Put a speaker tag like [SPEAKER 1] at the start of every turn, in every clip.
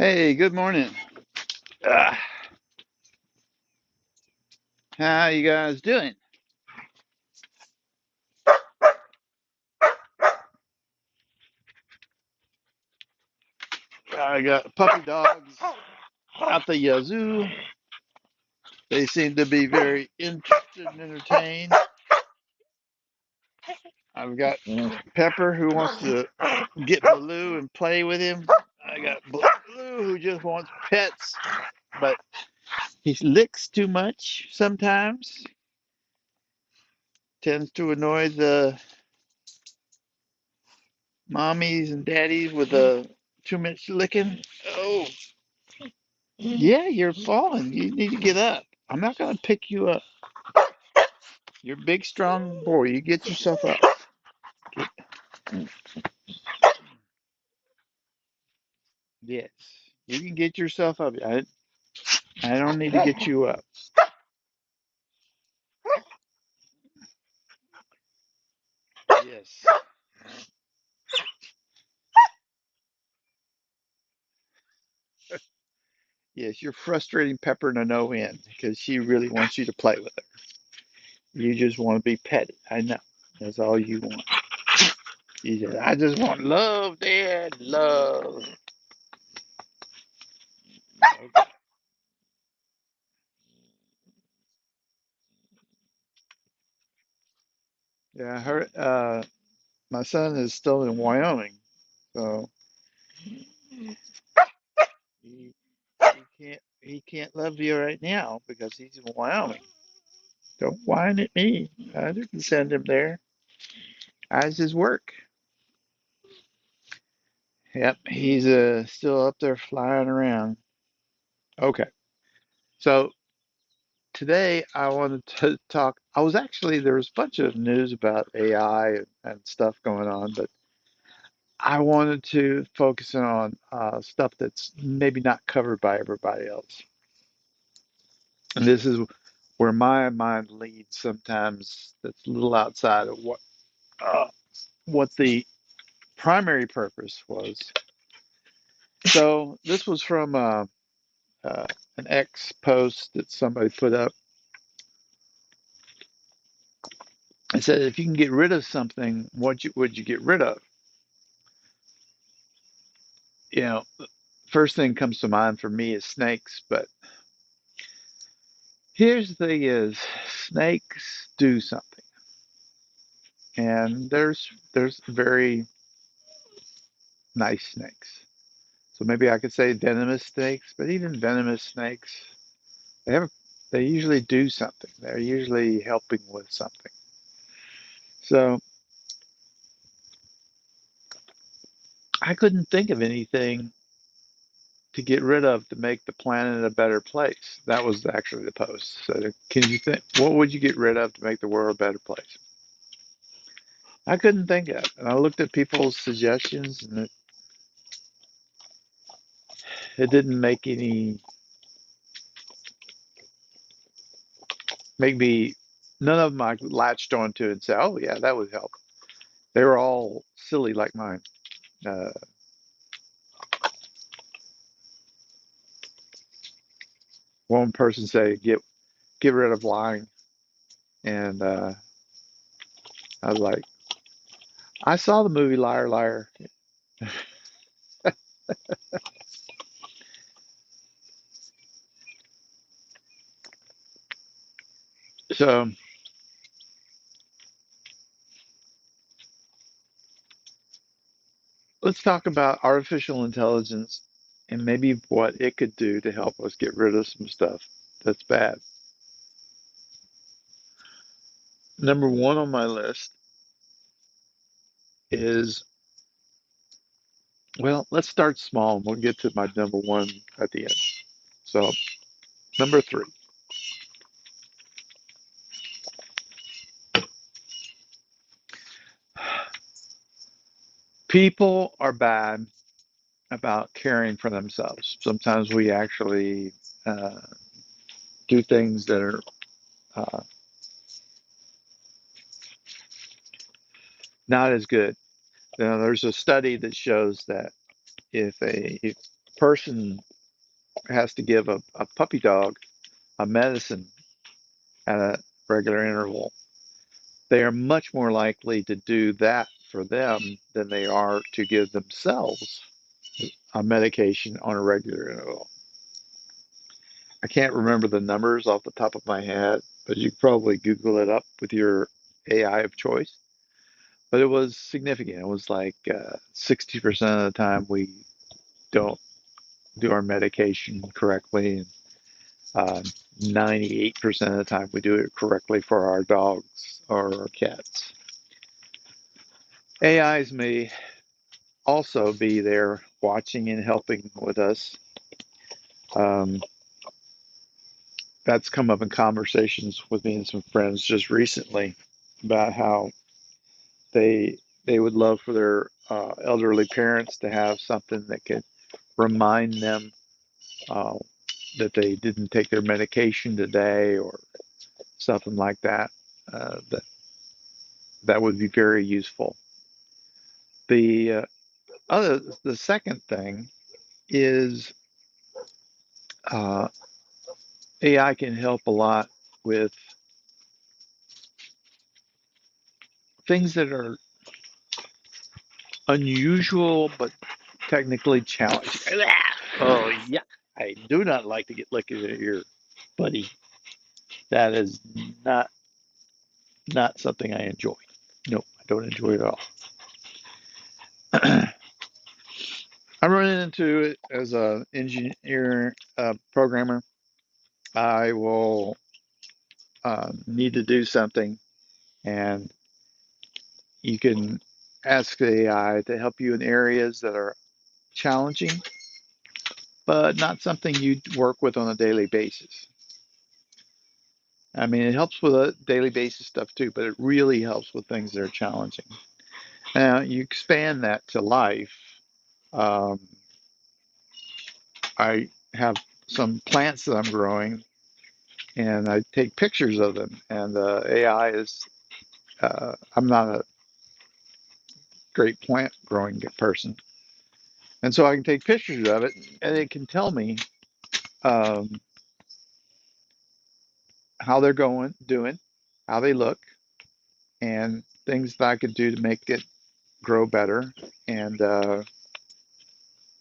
[SPEAKER 1] Hey, good morning. Ah, how you guys doing? I got puppy dogs out the yazoo. They seem to be very interested and entertained. I've got Pepper who wants to get Baloo and play with him. I got Baloo who just wants pets, but he licks too much sometimes. Tends to annoy the mommies and daddies with the too much licking. Oh, yeah, you're falling. You need to get up. I'm not going to pick you up. You're a big, strong boy. You get yourself up. Yes, you can get yourself up. I don't need to get you up. Yes, yes, you're frustrating Pepper to no end because she really wants you to play with her. You just want to be petted. I know. That's all you want. You just, I just want love, Dad, love. Okay. Yeah, my son is still in Wyoming, so he can't love you right now because he's in Wyoming. Don't whine at me. I didn't send him there. I just work. Yep, he's still up there flying around. Okay, so today I wanted to talk. I was actually there was a bunch of news about AI and stuff going on, but I wanted to focus on stuff that's maybe not covered by everybody else. And this is where my mind leads sometimes. That's a little outside of what the primary purpose was. So this was from uh, an X post that somebody put up. It said, if you can get rid of something, would you get rid of? You know, first thing comes to mind for me is snakes. But here's the thing: is snakes do something, and there's very nice snakes. So maybe I could say venomous snakes, but even venomous snakes, they have they usually do something. They're usually helping with something. So I couldn't think of anything to get rid of to make the planet a better place. That was actually the post. So can you think what would you get rid of to make the world a better place? I couldn't think of it. And I looked at people's suggestions and it didn't make me none of them I latched onto and said, oh yeah, that would help. They were all silly like mine. Uh, one person said get rid of lying, and I was like, I saw the movie Liar Liar. So let's talk about artificial intelligence and maybe what it could do to help us get rid of some stuff that's bad. Number one on my list is, well, let's start small and we'll get to my number one at the end. So, number three, people are bad about caring for themselves. Sometimes we actually uh, do things that are uh, not as good. There's a study that shows that if person has to give a puppy dog a medicine at a regular interval, they are much more likely to do that for them than they are to give themselves a medication on a regular interval. I can't remember the numbers off the top of my head, but you could probably Google it up with your AI of choice. But it was significant. It was like 60% of the time we don't do our medication correctly, and 98% of the time we do it correctly for our dogs or our cats. AIs may also be there watching and helping with us. Um, that's come up in conversations with me and some friends just recently about how they would love for their elderly parents to have something that could remind them uh, that they didn't take their medication today or something like that. That that would be very useful. The the second thing is uh, AI can help a lot with things that are unusual but technically challenging. Oh yeah, I do not like to get licked in the ear, buddy. That is not not something I enjoy. No, I don't enjoy it at all. I'm running into it as a engineer programmer. I will need to do something, and you can ask the AI to help you in areas that are challenging, but not something you work with on a daily basis. I mean, it helps with a daily basis stuff too, but it really helps with things that are challenging. Now, you expand that to life. Um, I have some plants that I'm growing, and I take pictures of them. And AI is, I'm not a great plant growing person. And so I can take pictures of it, and it can tell me um, how they're doing, how they look, and things that I could do to make it grow better and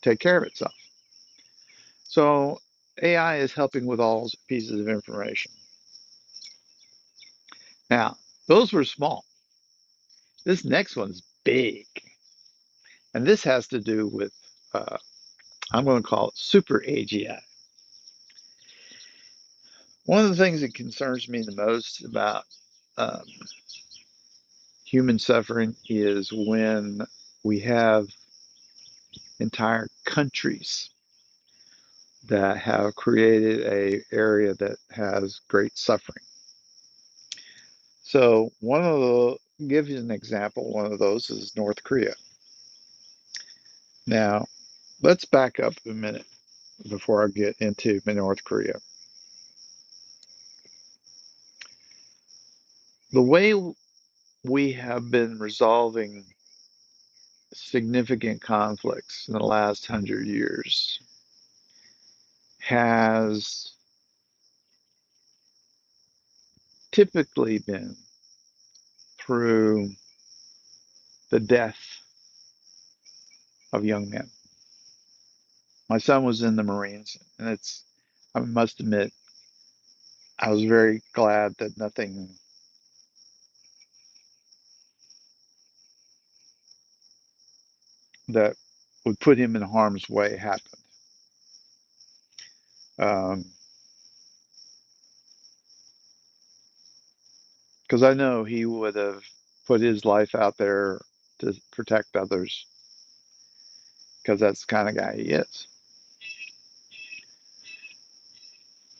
[SPEAKER 1] take care of itself. So AI is helping with all pieces of information. Now, those were small. This next one's big. And this has to do with, uh, I'm going to call it super AGI. One of the things that concerns me the most about um, human suffering is when we have entire countries that have created a area that has great suffering. So one of the, give you an example, one of those is North Korea. Now, let's back up a minute before I get into North Korea. The way we have been resolving significant conflicts in the last 100 years has typically been through the death of young men. My son was in the Marines, and I must admit, I was very glad that nothing that would put him in harm's way happened. Um, because I know he would have put his life out there to protect others, because that's the kind of guy he is.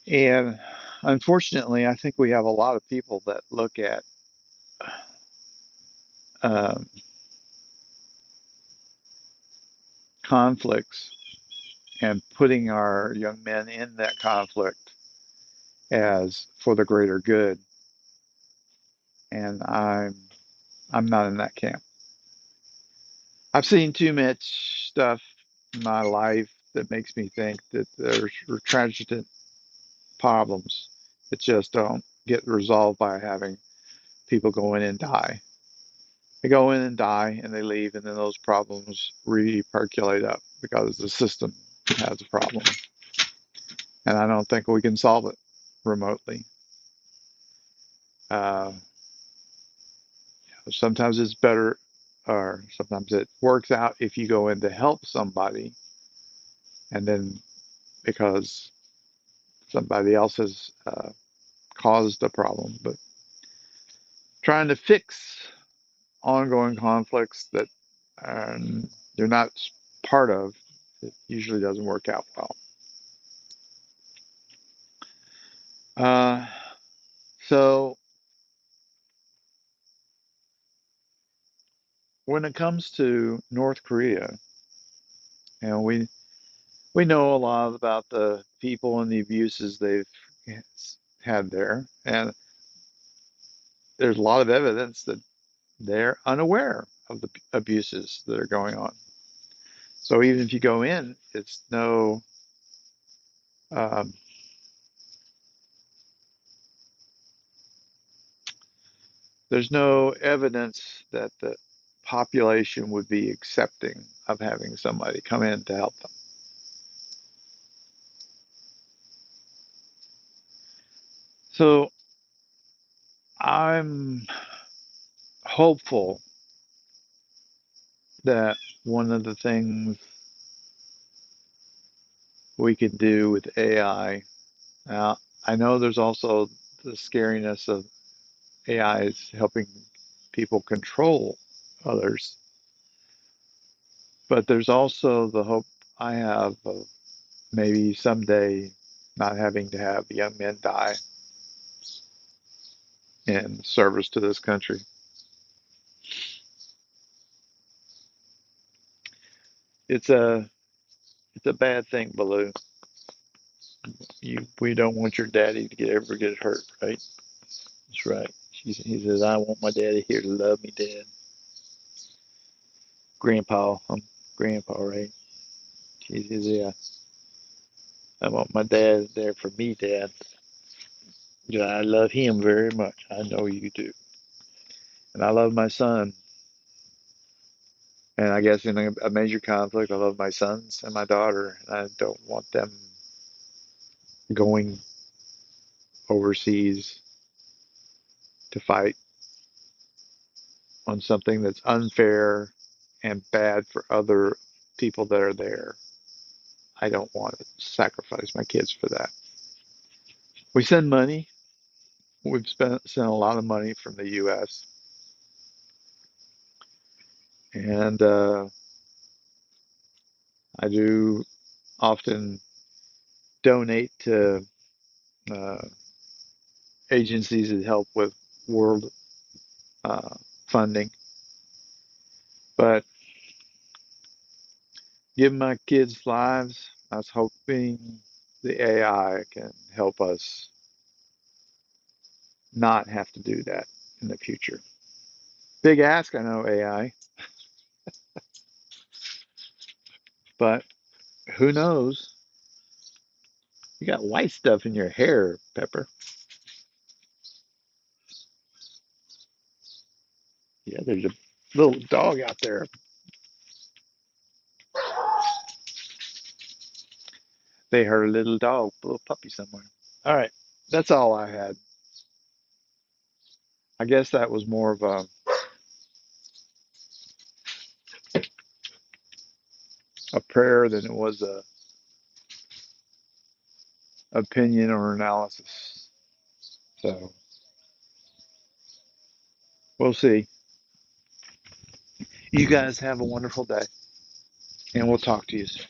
[SPEAKER 1] And unfortunately, I think we have a lot of people that look at um, conflicts and putting our young men in that conflict as for the greater good. And I'm not in that camp. I've seen too much stuff in my life that makes me think that there's transient problems that just don't get resolved by having people go in and die. They go in and die and they leave, and then those problems re-percolate up because the system has a problem. And I don't think we can solve it remotely. Uh, Sometimes it's better, or sometimes it works out if you go in to help somebody, and then because somebody else has caused the problem. But trying to fix ongoing conflicts that you're not part of, it usually doesn't work out well. Uh, so when it comes to North Korea, and we know a lot about the people and the abuses they've had there, and there's a lot of evidence that they're unaware of the abuses that are going on. So even if you go in, it's no um, there's no evidence that the population would be accepting of having somebody come in to help them. So I'm hopeful that one of the things we can do with AI, now I know there's also the scariness of AI is helping people control others, but there's also the hope I have of maybe someday not having to have young men die in service to this country. It's a it's a bad thing, Baloo. We don't want your daddy to ever get hurt, right? That's right. He says, I want my daddy here to love me, Dad. Grandpa, I'm Grandpa, right? He says, yeah, I want my dad there for me, Dad. Yeah, I love him very much. I know you do. And I love my son. And I guess in a major conflict, I love my sons and my daughter. And I don't want them going overseas to fight on something that's unfair and bad for other people that are there. I don't want to sacrifice my kids for that. We send money. We've sent a lot of money from the U.S. and I do often donate to uh, agencies that help with world uh, funding. But given my kids' lives, I was hoping the AI can help us not have to do that in the future. Big ask, I know, AI, but who knows? You got white stuff in your hair, Pepper. Yeah, there's a little dog out there. They heard a little dog, a little puppy somewhere. All right, that's all I had. I guess that was more of a prayer than it was a opinion or analysis. So we'll see. You guys have a wonderful day, and we'll talk to you soon.